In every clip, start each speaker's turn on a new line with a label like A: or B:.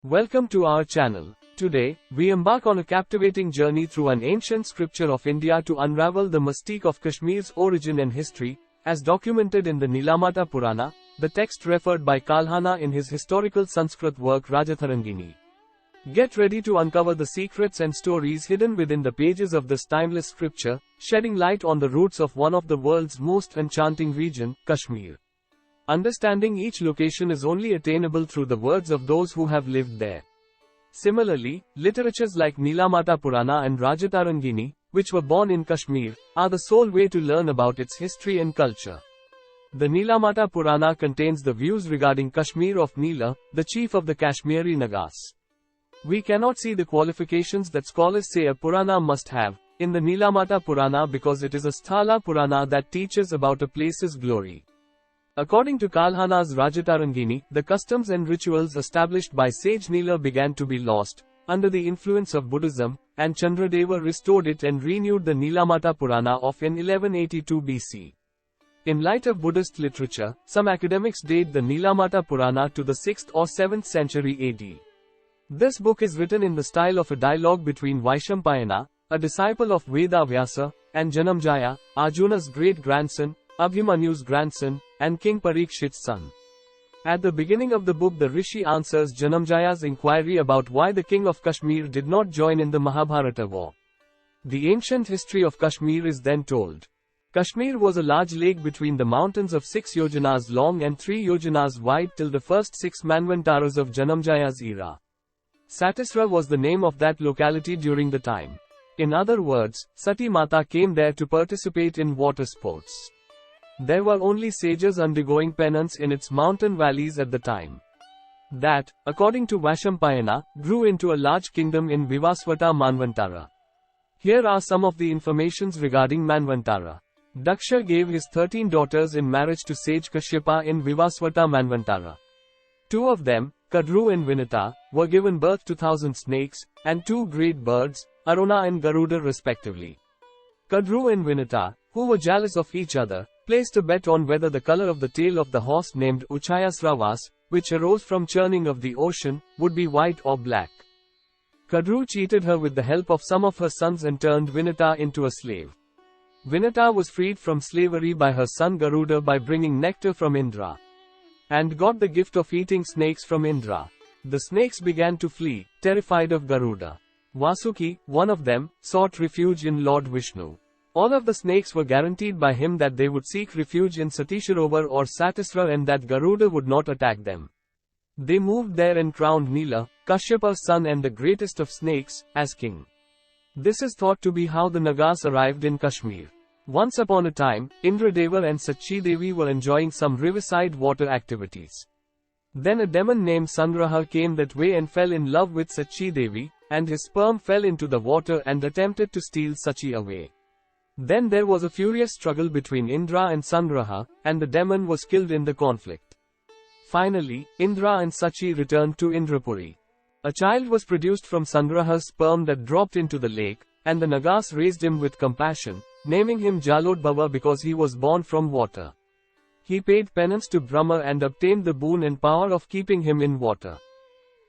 A: Welcome to our channel. Today, we embark on a captivating journey through an ancient scripture of India to unravel the mystique of Kashmir's origin and history, as documented in the Nilamata Purana, the text referred by Kalhana in his historical Sanskrit work Rajatarangini. Get ready to uncover the secrets and stories hidden within the pages of this timeless scripture, shedding light on the roots of one of the world's most enchanting region, Kashmir. Understanding each location is only attainable through the words of those who have lived there. Similarly, literatures like Nilamata Purana and Rajatarangini, which were born in Kashmir, are the sole way to learn about its history and culture. The Nilamata Purana contains the views regarding Kashmir of Nila, the chief of the Kashmiri Nagas. We cannot see the qualifications that scholars say a Purana must have in the Nilamata Purana because it is a Sthala Purana that teaches about a place's glory. According to Kalhana's Rajatarangini, the customs and rituals established by sage Nila began to be lost, under the influence of Buddhism, and Chandradeva restored it and renewed the Nilamata Purana of in 1182 BC. In light of Buddhist literature, some academics date the Nilamata Purana to the 6th or 7th century AD. This book is written in the style of a dialogue between Vaishampayana, a disciple of Veda Vyasa, and Janamjaya, Arjuna's great-grandson, Abhimanyu's grandson, and King Parikshit's son. At the beginning of the book, the Rishi answers Janamjaya's inquiry about why the king of Kashmir did not join in the Mahabharata war. The ancient history of Kashmir is then told. Kashmir was a large lake between the mountains of 6 yojanas long and 3 yojanas wide till the first 6 Manvantaras of Janamjaya's era. Satisra was the name of that locality during the time. In other words, Sati Mata came there to participate in water sports. There were only sages undergoing penance in its mountain valleys at the time. That, according to Vaishampayana, grew into a large kingdom in Vivaswata Manvantara. Here are some of the informations regarding Manvantara. Daksha gave his 13 daughters in marriage to sage Kashyapa in Vivaswata Manvantara. 2 of them, Kadru and Vinita, were given birth to 1,000 snakes, and 2 great birds, Aruna and Garuda respectively. Kadru and Vinita, who were jealous of each other, placed a bet on whether the color of the tail of the horse named Uchayasravas, which arose from churning of the ocean, would be white or black. Kadru cheated her with the help of some of her sons and turned Vinita into a slave. Vinita was freed from slavery by her son Garuda by bringing nectar from Indra, and got the gift of eating snakes from Indra. The snakes began to flee, terrified of Garuda. Vasuki, one of them, sought refuge in Lord Vishnu. All of the snakes were guaranteed by him that they would seek refuge in Satisharovar or Satisra and that Garuda would not attack them. They moved there and crowned Nila, Kashyapa's son and the greatest of snakes, as king. This is thought to be how the Nagas arrived in Kashmir. Once upon a time, Indradeva and Sachi Devi were enjoying some riverside water activities. Then a demon named Sangraha came that way and fell in love with Sachi Devi, and his sperm fell into the water and attempted to steal Sachi away. Then there was a furious struggle between Indra and Sangraha, and the demon was killed in the conflict. Finally, Indra and Sachi returned to Indrapuri. A child was produced from Sangraha's sperm that dropped into the lake, and the Nagas raised him with compassion, naming him Jalodbhava because he was born from water. He paid penance to Brahma and obtained the boon and power of keeping him in water.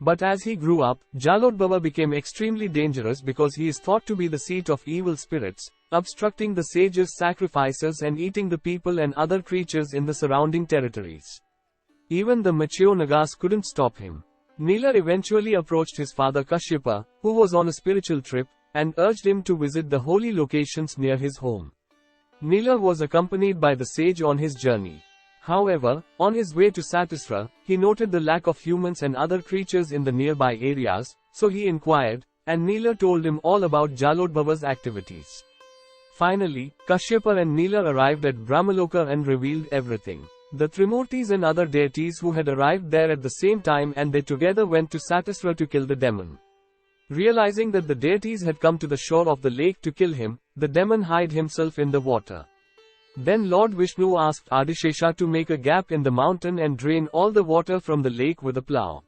A: But as he grew up, Jalodbhava became extremely dangerous because he is thought to be the seat of evil spirits, obstructing the sages' sacrifices and eating the people and other creatures in the surrounding territories. Even the mature Nagas couldn't stop him. Nila eventually approached his father Kashyapa, who was on a spiritual trip, and urged him to visit the holy locations near his home. Nila was accompanied by the sage on his journey. However, on his way to Satisra, he noted the lack of humans and other creatures in the nearby areas, so he inquired, and Nila told him all about Jalodbhava's activities. Finally, Kashyapa and Nila arrived at Brahmaloka and revealed everything. The Trimurtis and other deities who had arrived there at the same time and they together went to Satisra to kill the demon. Realizing that the deities had come to the shore of the lake to kill him, the demon hid himself in the water. Then Lord Vishnu asked Adishesha to make a gap in the mountain and drain all the water from the lake with a plough.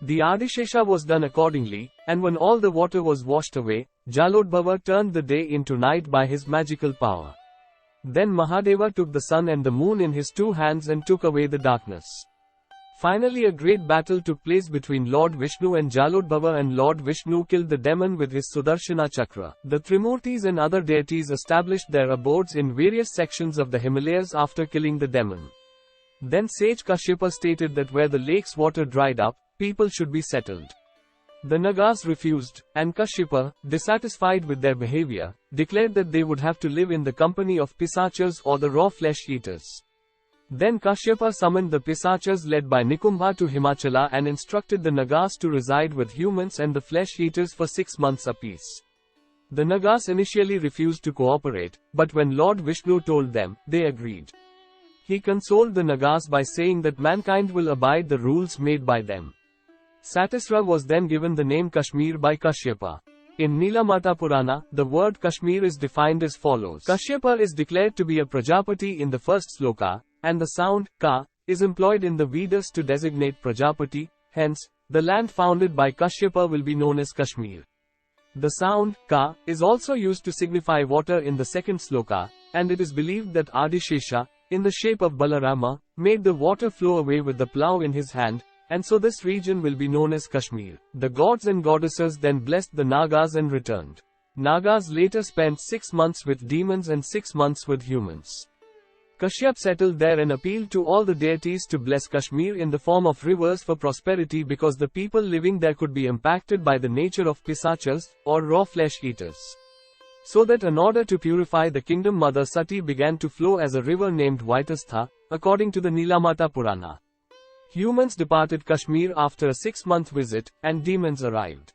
A: The Adishesha was done accordingly, and when all the water was washed away, Jalodbhava turned the day into night by his magical power. Then Mahadeva took the sun and the moon in his 2 hands and took away the darkness. Finally, a great battle took place between Lord Vishnu and Jalodbhava, and Lord Vishnu killed the demon with his Sudarshana Chakra. The Trimurtis and other deities established their abodes in various sections of the Himalayas after killing the demon. Then sage Kashyapa stated that where the lake's water dried up, people should be settled. The Nagas refused, and Kashyapa, dissatisfied with their behavior, declared that they would have to live in the company of Pisachas or the raw flesh eaters. Then Kashyapa summoned the Pisachas led by Nikumbha to Himachala and instructed the Nagas to reside with humans and the flesh eaters for 6 months apiece. The Nagas initially refused to cooperate, but when Lord Vishnu told them, they agreed. He consoled the Nagas by saying that mankind will abide the rules made by them. Satisra was then given the name Kashmir by Kashyapa. In Nilamata Purana, the word Kashmir is defined as follows. Kashyapa is declared to be a Prajapati in the first sloka, and the sound, ka, is employed in the Vedas to designate Prajapati, hence, the land founded by Kashyapa will be known as Kashmir. The sound, ka, is also used to signify water in the second sloka, and it is believed that Adishesha, in the shape of Balarama, made the water flow away with the plough in his hand, and so this region will be known as Kashmir. The gods and goddesses then blessed the Nagas and returned. Nagas later spent 6 months with demons and 6 months with humans. Kashyap settled there and appealed to all the deities to bless Kashmir in the form of rivers for prosperity, because the people living there could be impacted by the nature of Pisachas, or raw flesh eaters. So that in order to purify the kingdom, Mother Sati began to flow as a river named Vaitastha, according to the Nilamata Purana. Humans departed Kashmir after a 6-month visit, and demons arrived.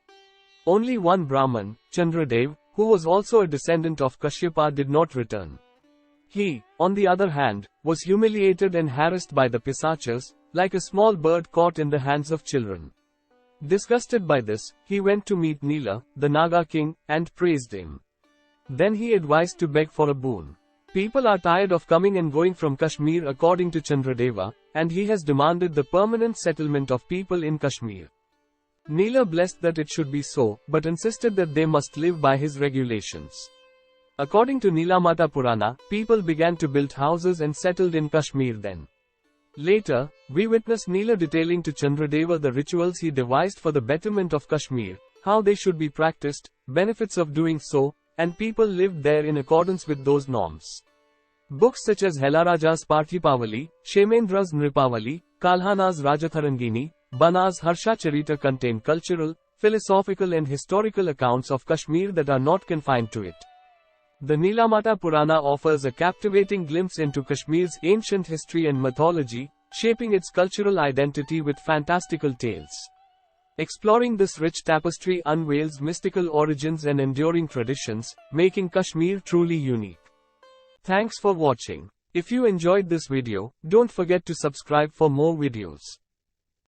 A: Only one Brahman, Chandradev, who was also a descendant of Kashyapa, did not return. He, on the other hand, was humiliated and harassed by the Pisachas, like a small bird caught in the hands of children. Disgusted by this, he went to meet Nila, the Naga king, and praised him. Then he advised to beg for a boon. People are tired of coming and going from Kashmir according to Chandradeva, and he has demanded the permanent settlement of people in Kashmir. Nila blessed that it should be so, but insisted that they must live by his regulations. According to Nilamata Purana, people began to build houses and settled in Kashmir then. Later, we witness Nila detailing to Chandradeva the rituals he devised for the betterment of Kashmir, how they should be practiced, benefits of doing so, and people lived there in accordance with those norms. Books such as Helaraja's Parthipavali, Shemendra's Nripavali, Kalhana's Rajatharangini, Bana's Harshacharita contain cultural, philosophical and historical accounts of Kashmir that are not confined to it. The Nilamata Purana offers a captivating glimpse into Kashmir's ancient history and mythology, shaping its cultural identity with fantastical tales. Exploring this rich tapestry unveils mystical origins and enduring traditions, making Kashmir truly unique. Thanks for watching. If you enjoyed this video, don't forget to subscribe for more videos.